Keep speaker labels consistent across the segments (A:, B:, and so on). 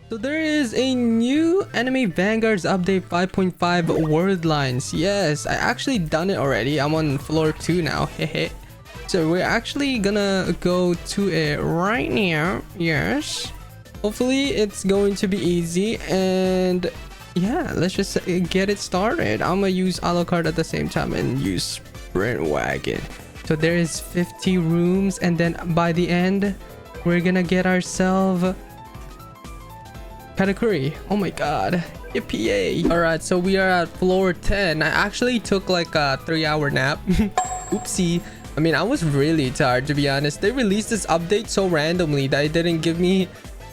A: So there is a new Anime Vanguards update 5.5 Worldlines. Yes, I actually done it already. I'm on floor 2 now. Hehe. So we're actually gonna go to it right now. Yes. Hopefully it's going to be easy, and yeah, let's just get it started. I'm gonna use a la carte at the same time and use sprint wagon. So there is 50 rooms, and then by the end we're gonna get ourselves Katakuri. Oh my god. Yippee. Alright, so we are at floor 10. I actually took like a 3-hour nap. Oopsie. I mean, I was really tired, to be honest. They released this update so randomly that it didn't give me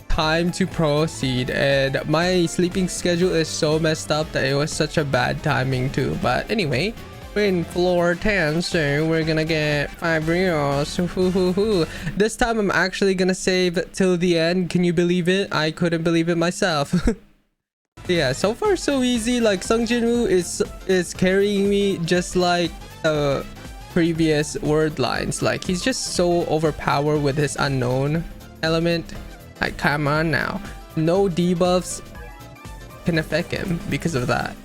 A: time to proceed, and my sleeping schedule is so messed up that it was such a bad timing too. But anyway, we're in floor 10, so we're gonna get 5 rerolls. This time I'm actually gonna save till the end. Can you believe it? I couldn't believe it myself. Yeah, so far so easy. Like, Sung Jinwoo is carrying me just like previous Worldlines. Like, he's just so overpowered with his unknown element. Like, come on now. No debuffs can affect him because of that.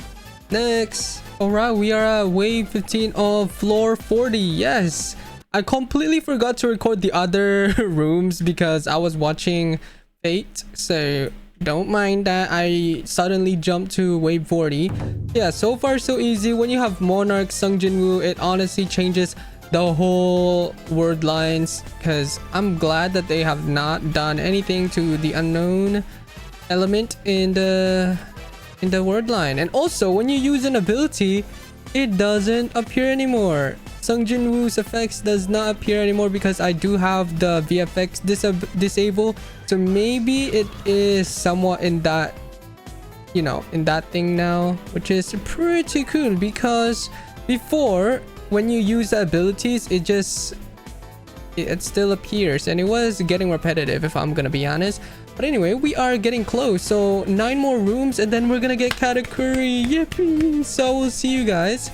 A: Next. Alright, we are at wave 15 of floor 40. Yes, I completely forgot to record the other rooms because I was watching Fate, so don't mind that I suddenly jumped to wave 40. Yeah, so far so easy. When you have Monarch, Sung Jinwoo, it honestly changes the whole Worldlines, because I'm glad that they have not done anything to the unknown element in the Worldline. And also, when you use an ability, it doesn't appear anymore. Sung Jinwoo's effects does not appear anymore because I do have the VFX disabled. So maybe it is somewhat in that, you know, in that thing now, which is pretty cool, because before, when you use the abilities, it still appears, and it was getting repetitive, if I'm gonna be honest. But anyway, we are getting close. So 9 more rooms, and then we're gonna get Katakuri. Yippee! So we'll see you guys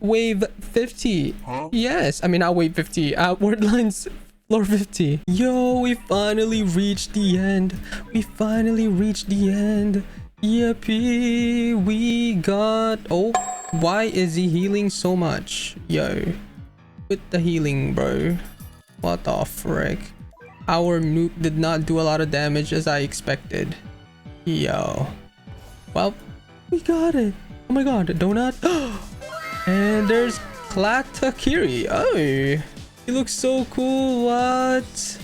A: wave 50. Yes, I mean, not wave 50, Worldlines floor 50. Yo, we finally reached the end. We finally reached the end. Yippee! We got... Oh, why is he healing so much? Yo, with the healing, bro. What the frick? Our nuke did not do a lot of damage as I expected. Yo. Well, we got it. Oh my god, donut. And there's Clatakiri. Oh, he looks so cool. What?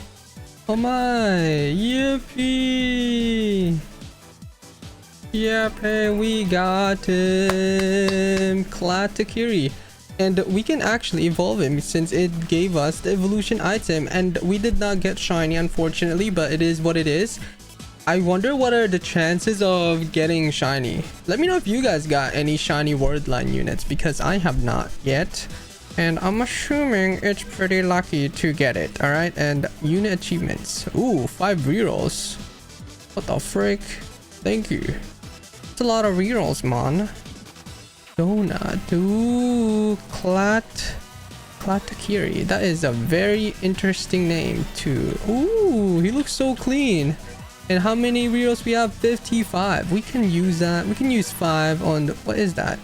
A: Oh my. Yippee. Yep, we got him. Clatakiri. And we can actually evolve him since it gave us the evolution item, and we did not get shiny, unfortunately, but it is what it is. I wonder what are the chances of getting shiny. Let me know if you guys got any shiny Worldline units, because I have not yet, and I'm assuming it's pretty lucky to get it. All right, and unit achievements. Ooh, 5 rerolls. What the frick? Thank you. It's a lot of rerolls, man. Donut. Ooh, Clatakiri. That is a very interesting name too. Ooh, he looks so clean. And how many rerolls we have? 55. We can use that. We can use 5 on the, what is that?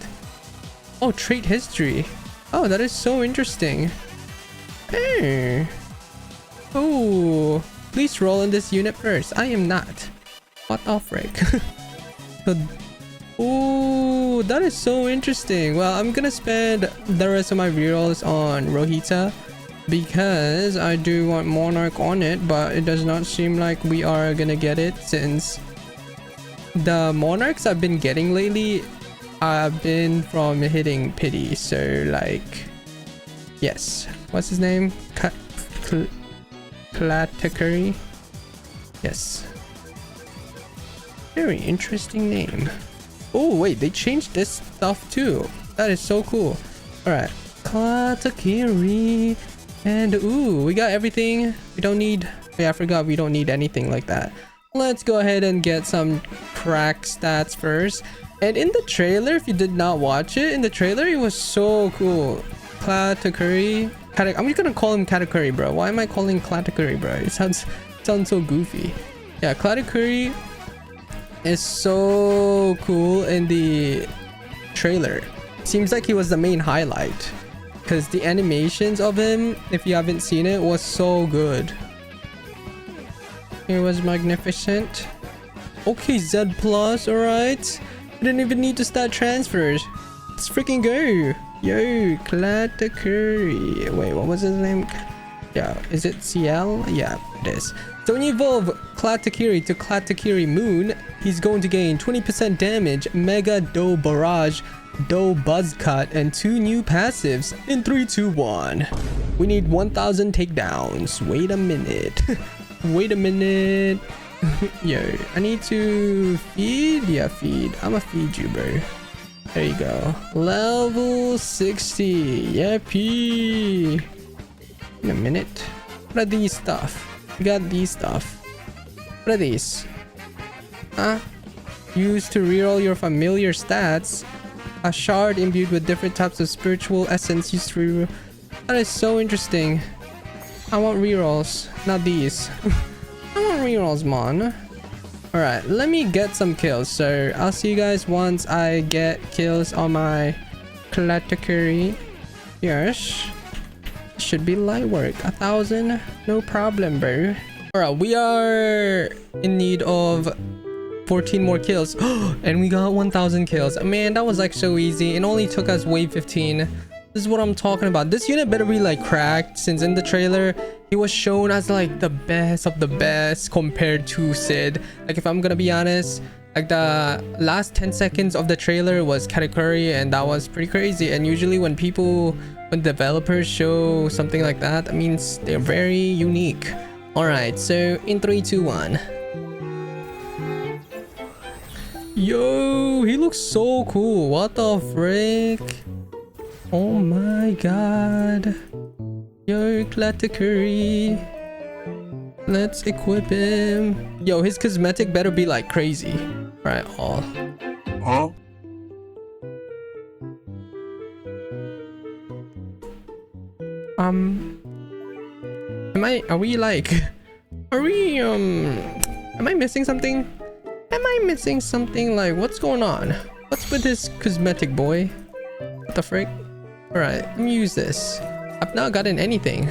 A: Oh, trait history. Oh, that is so interesting. Hey. Oh, please roll in this unit first. I am not. What the frick? Oh, that is so interesting. Well, I'm gonna spend the rest of my rerolls on Rohita because I do want Monarch on it, but it does not seem like we are gonna get it, since the Monarchs I've been getting lately have been from hitting pity. So like, yes, what's his name? Clatakiri. Yes, very interesting name. Oh wait, they changed this stuff too. That is so cool. All right, Katakiri, and ooh, we got everything. We don't need, yeah, I forgot we don't need anything like that. Let's go ahead and get some crack stats first. And in the trailer, if you did not watch it, in the trailer it was so cool. Katakuri, I'm just gonna call him Katakuri, bro. Why am I calling Katakuri, bro? It sounds so goofy. Yeah, Katakuri is so cool in the trailer. Seems like he was the main highlight because the animations of him, if you haven't seen it, was so good. It was magnificent. Okay, Z plus, alright. I didn't even need to start transfers. Let's freaking go. Yo, Clatakuri. Wait, what was his name? Yeah, is it CL? Yeah, it is. So when you evolve Katakuri to Katakiri Moon, he's going to gain 20% damage, Mega Do Barrage, Do Buzz Cut, and 2 new passives in 3, 2, 1. We need 1,000 takedowns. Wait a minute. Wait a minute. Yo, I need to feed? Yeah, feed. I'ma feed you, bro. There you go. Level 60. Yippee. In a minute. What are these stuff? We got these stuff. What are these? Huh? Used to reroll your familiar stats. A shard imbued with different types of spiritual essence used to reroll. That is so interesting. I want rerolls, not these. I want rerolls, man. Alright, let me get some kills. So I'll see you guys once I get kills on my Clatakiri. Yes. Should be light work. 1,000, no problem, bro. Alright, we are in need of 14 more kills. And we got 1,000 kills. Man, that was like so easy. It only took us wave 15. This is what I'm talking about. This unit better be like cracked, since in the trailer he was shown as like the best of the best compared to Sid. Like, if I'm gonna be honest, like the last 10 seconds of the trailer was Katakuri, and that was pretty crazy. And usually when developers show something like that, that means they're very unique. All right, so in 3, 2, 1. Yo, he looks so cool. What the frick? Oh my god. Yo, Katakuri. Let's equip him. Yo, his cosmetic better be like crazy. Alright, all. Huh? Am I missing something? Am I missing something? Like, what's going on? What's with this cosmetic, boy? What the frick? Alright, let me use this. I've not gotten anything.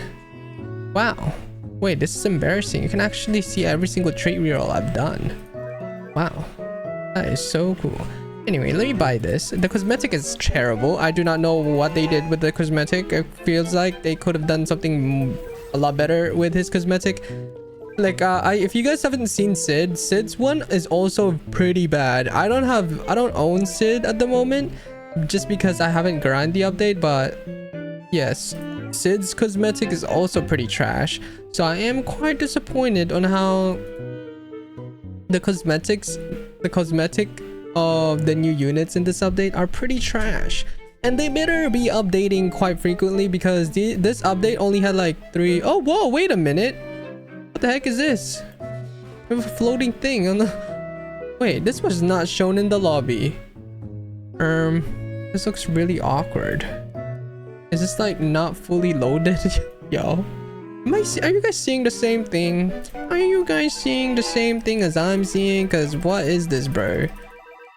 A: Wow. Wait, this is embarrassing. You can actually see every single trait reroll I've done. Wow. That is so cool. Anyway, let me buy this. The cosmetic is terrible. I do not know what they did with the cosmetic. It feels like they could have done something a lot better with his cosmetic. Like, if you guys haven't seen Sid's one is also pretty bad. I don't own Sid at the moment, just because I haven't grinded the update, but yes, Sid's cosmetic is also pretty trash. So I am quite disappointed on how the cosmetic of the new units in this update are pretty trash. And they better be updating quite frequently, because this update only had like 3. Oh, whoa, wait a minute. What the heck is this? We have a floating thing on the... Wait, this was not shown in the lobby. This looks really awkward. Is this like not fully loaded? Yo. Are you guys seeing the same thing? Are you guys seeing the same thing as I'm seeing? Because what is this, bro?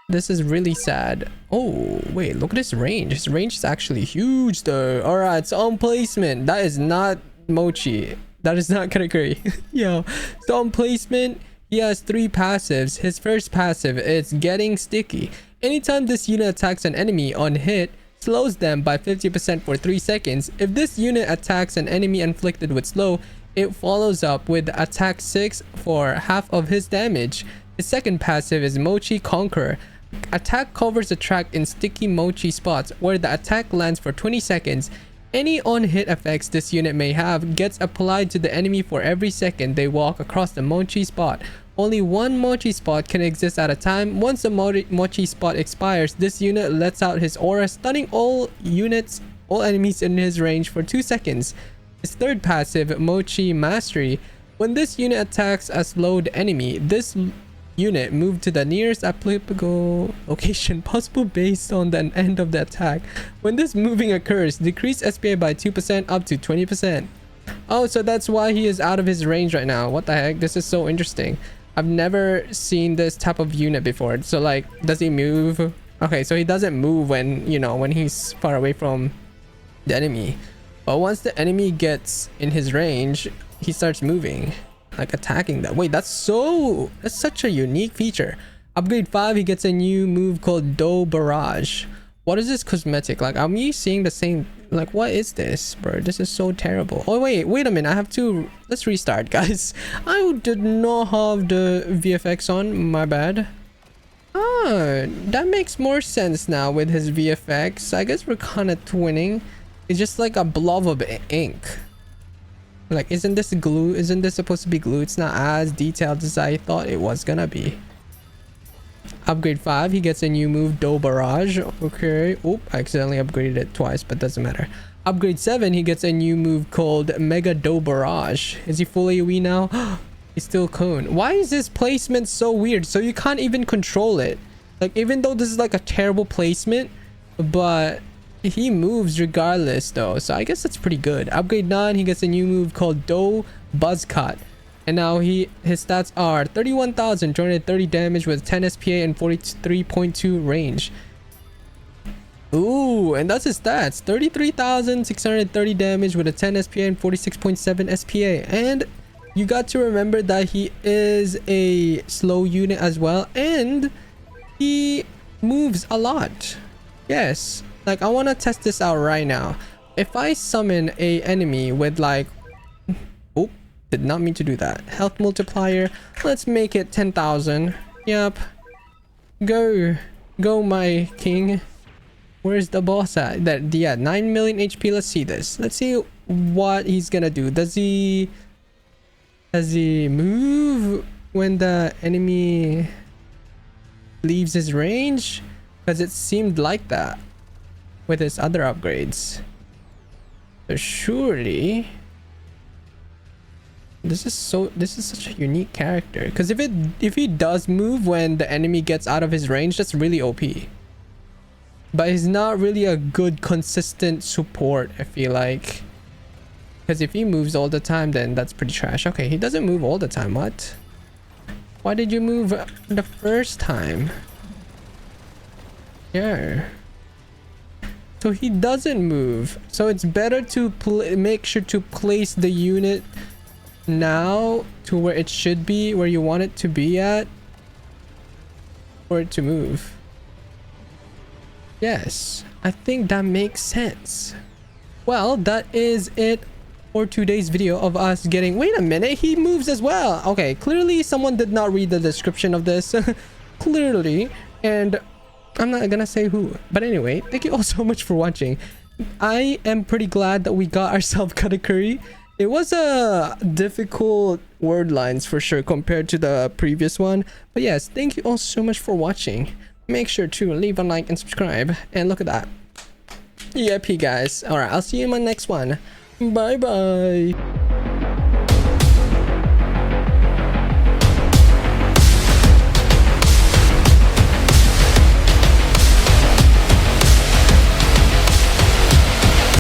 A: This is really sad. Oh, wait, look at this range. His range is actually huge, though. Alright, so on placement. That is not Mochi. That is not Katakuri. Yo. So on placement, he has 3 passives. His first passive is Getting Sticky. Anytime this unit attacks an enemy on hit, slows them by 50% for 3 seconds. If this unit attacks an enemy inflicted with slow, it follows up with attack 6 for half of his damage. His second passive is Mochi Conqueror. Attack covers a track in sticky Mochi spots where the attack lands for 20 seconds. Any on-hit effects this unit may have gets applied to the enemy for every second they walk across the Mochi spot. Only one Mochi spot can exist at a time. Once the Mochi spot expires, this unit lets out his aura, stunning all enemies in his range for 2 seconds. His third passive, Mochi Mastery. When this unit attacks a slowed enemy, this unit moves to the nearest applicable location possible based on the end of the attack. When this moving occurs, decrease SPA by 2% up to 20%. Oh, so that's why he is out of his range right now. What the heck? This is so interesting. I've never seen this type of unit before. So like, does he move? Okay, so he doesn't move when, you know, when he's far away from the enemy. But once the enemy gets in his range, he starts moving, like attacking them. Wait, that's such a unique feature. Upgrade 5, he gets a new move called Do Barrage. What is this cosmetic? Like, are we seeing the same? Like, what is this, bro? This is so terrible. Oh, wait a minute. I have to... Let's restart, guys. I did not have the VFX on. My bad. Ah, that makes more sense now with his VFX. I guess we're kind of twinning. It's just like a blob of ink. Like, isn't this glue? Isn't this supposed to be glue? It's not as detailed as I thought it was gonna be. Upgrade 5, he gets a new move, Do Barrage. Okay. Oop, I accidentally upgraded it twice, but doesn't matter. Upgrade 7, he gets a new move called Mega Do Barrage. Is he full AoE now? He's still cone. Why is this placement so weird? So you can't even control it. Like, even though this is like a terrible placement, but he moves regardless though. So I guess that's pretty good. Upgrade 9, he gets a new move called Do Buzz Cut. And now his stats are 31,230 damage with 10 SPA and 43.2 range. Ooh, and that's his stats. 33,630 damage with a 10 SPA and 46.7 SPA. And you got to remember that he is a slow unit as well. And he moves a lot. Yes. Like, I want to test this out right now. If I summon a enemy with like... Oop. Did not mean to do that. Health multiplier. Let's make it 10,000. Yep. Go my king. Where's the boss at? That, yeah, 9 million HP. Let's see this. Let's see what he's gonna do. Does he move when the enemy leaves his range? Because it seemed like that with his other upgrades. So surely this is such a unique character, because if he does move when the enemy gets out of his range, that's really OP. But he's not really a good consistent support, I feel like, because if he moves all the time, then that's pretty trash. Okay, he doesn't move all the time. What? Why did you move the first time? Yeah. So he doesn't move. So it's better to make sure to place the unit now to where it should be, where you want it to be at, for it to move. Yes, I think that makes sense. Well, that is it for today's video of us getting... Wait a minute, he moves as well. Okay, clearly someone did not read the description of this. Clearly. And I'm not gonna say who, but anyway, thank you all so much for watching. I am pretty glad that we got ourselves Katakuri. It was a difficult Worldlines for sure compared to the previous one. But yes, thank you all so much for watching. Make sure to leave a like and subscribe. And look at that. Yep, guys. Alright, I'll see you in my next one. Bye bye.